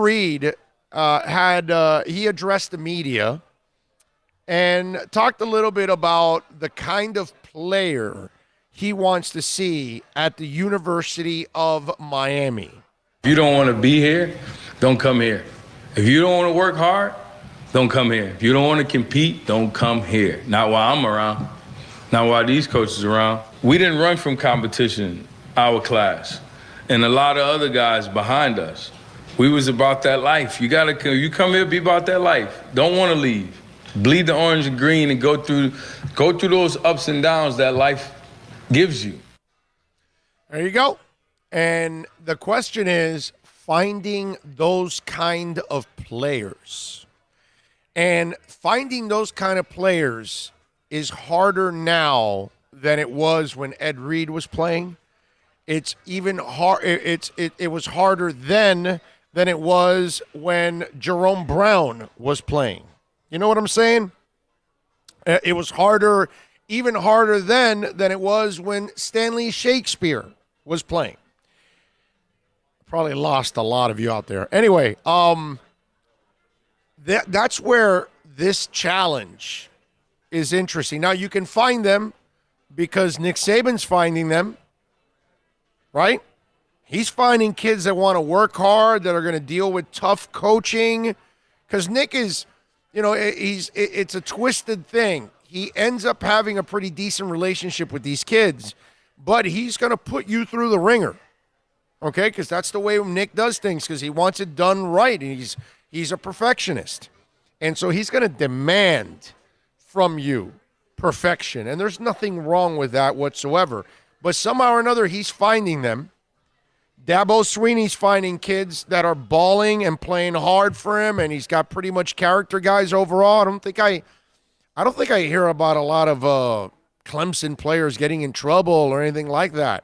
Reed he addressed the media and talked a little bit about the kind of player he wants to see at the University of Miami. If you don't want to be here, don't come here. If you don't want to work hard, don't come here. If you don't want to compete, don't come here. Not while I'm around, not while these coaches are around. We didn't run from competition, our class, and a lot of other guys behind us. We was about that life. You come here, be about that life. Don't want to leave. Bleed the orange and green and go through those ups and downs that life gives you. There you go. And the question is finding those kind of players. And finding those kind of players is harder now than it was when Ed Reed was playing. It's even hard. It was harder then than it was when Jerome Brown was playing. You know what I'm saying? It was harder, even harder then than it was when Stanley Shakespeare was playing. Probably lost a lot of you out there. Anyway, that's where this challenge is interesting. Now, you can find them because Nick Saban's finding them, right? He's finding kids that want to work hard, that are going to deal with tough coaching. Because Nick is, it's a twisted thing. He ends up having a pretty decent relationship with these kids, but he's going to put you through the ringer, okay? Because that's the way Nick does things, because he wants it done right, and he's a perfectionist. And so he's going to demand from you perfection, and there's nothing wrong with that whatsoever. But somehow or another, he's finding them. Dabo Sweeney's finding kids that are balling and playing hard for him, and he's got pretty much character guys overall. I don't think I hear about a lot of Clemson players getting in trouble or anything like that.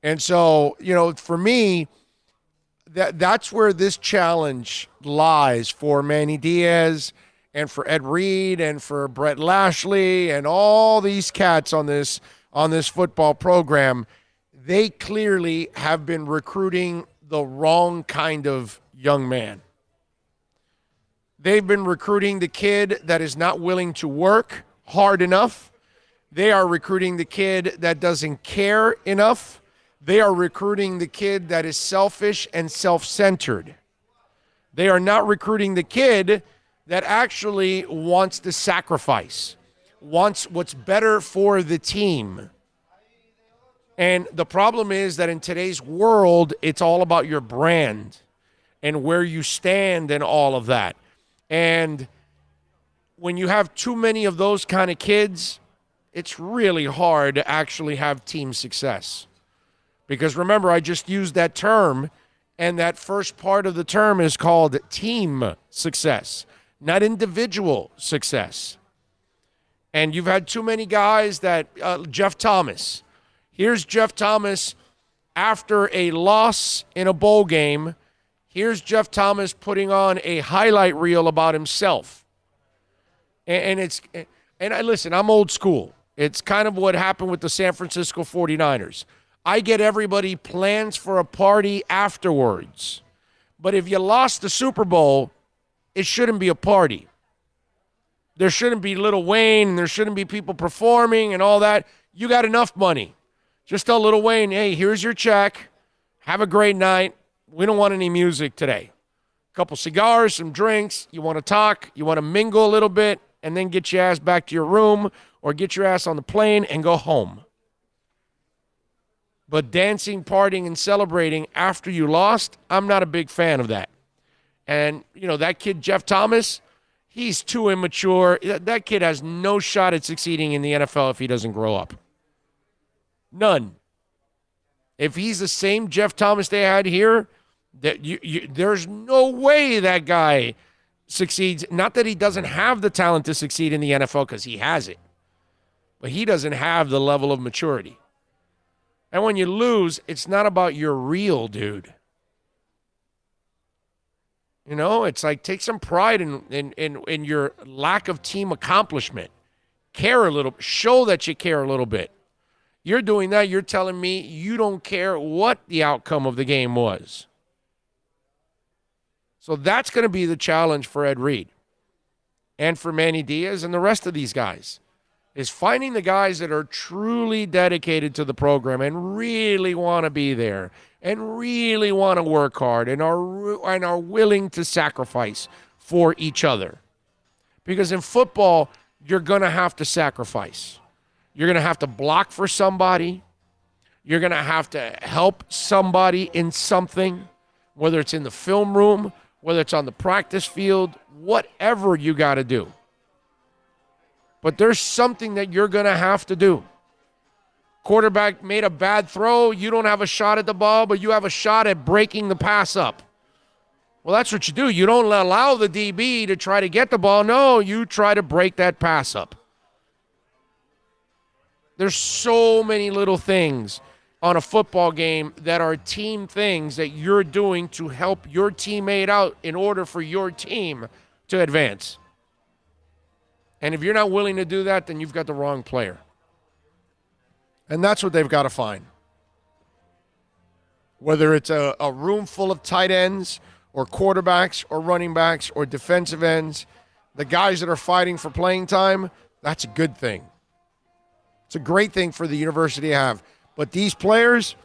And so, for me, that's where this challenge lies for Manny Diaz and for Ed Reed and for Brett Lashley and all these cats on this football program. They clearly have been recruiting the wrong kind of young man. They've been recruiting the kid that is not willing to work hard enough. They are recruiting the kid that doesn't care enough. They are recruiting the kid that is selfish and self-centered. They are not recruiting the kid that actually wants to sacrifice, wants what's better for the team. And the problem is that in today's world, it's all about your brand and where you stand and all of that. And when you have too many of those kind of kids, it's really hard to actually have team success. Because remember, I just used that term, and that first part of the term is called team success, not individual success. And you've had too many guys that, Jeff Thomas. Here's Jeff Thomas after a loss in a bowl game. Here's Jeff Thomas putting on a highlight reel about himself. Listen, I'm old school. It's kind of what happened with the San Francisco 49ers. I get everybody plans for a party afterwards. But if you lost the Super Bowl, it shouldn't be a party. There shouldn't be Lil Wayne, and there shouldn't be people performing and all that. You got enough money. Just tell Lil Wayne, hey, here's your check. Have a great night. We don't want any music today. A couple cigars, some drinks. You want to talk, you want to mingle a little bit, and then get your ass back to your room or get your ass on the plane and go home. But dancing, partying, and celebrating after you lost, I'm not a big fan of that. And, that kid, Jeff Thomas, he's too immature. That kid has no shot at succeeding in the NFL if he doesn't grow up. None. If he's the same Jeff Thomas they had here, there's no way that guy succeeds. Not that he doesn't have the talent to succeed in the NFL, because he has it. But he doesn't have the level of maturity. And when you lose, it's not about your real dude. It's like, take some pride in your lack of team accomplishment. Care a little. Show that you care a little bit. You're doing that. You're telling me you don't care what the outcome of the game was. So that's going to be the challenge for Ed Reed and for Manny Diaz and the rest of these guys, is finding the guys that are truly dedicated to the program and really want to be there and really want to work hard and are willing to sacrifice for each other. Because in football, you're going to have to sacrifice. You're going to have to block for somebody. You're going to have to help somebody in something, whether it's in the film room, whether it's on the practice field, whatever you got to do. But there's something that you're going to have to do. Quarterback made a bad throw. You don't have a shot at the ball, but you have a shot at breaking the pass up. Well, that's what you do. You don't allow the DB to try to get the ball. No, you try to break that pass up. There's so many little things on a football game that are team things that you're doing to help your teammate out in order for your team to advance. And if you're not willing to do that, then you've got the wrong player. And that's what they've got to find. Whether it's a room full of tight ends or quarterbacks or running backs or defensive ends, the guys that are fighting for playing time, that's a good thing. It's a great thing for the university to have. But these players,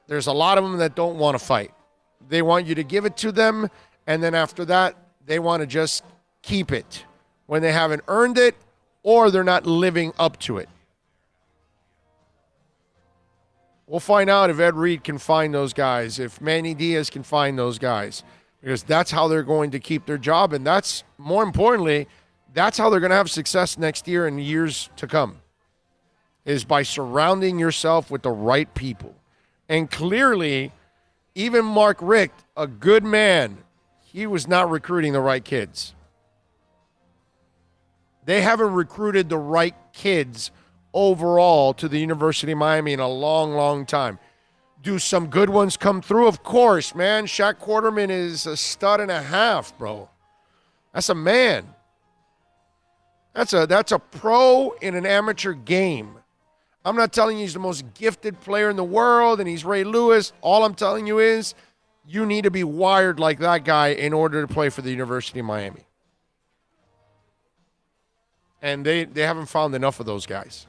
there's a lot of them that don't want to fight. They want you to give it to them, and then after that, they want to just keep it when they haven't earned it or they're not living up to it. We'll find out if Ed Reed can find those guys, if Manny Diaz can find those guys, because that's how they're going to keep their job, and that's, more importantly, that's how they're going to have success next year and years to come, is by surrounding yourself with the right people. And clearly, even Mark Richt, a good man, he was not recruiting the right kids. They haven't recruited the right kids overall to the University of Miami in a long, long time. Do some good ones come through? Of course, man. Shaq Quarterman is a stud and a half, bro. That's a man. That's a pro in an amateur game. I'm not telling you he's the most gifted player in the world and he's Ray Lewis. All I'm telling you is you need to be wired like that guy in order to play for the University of Miami. And they haven't found enough of those guys.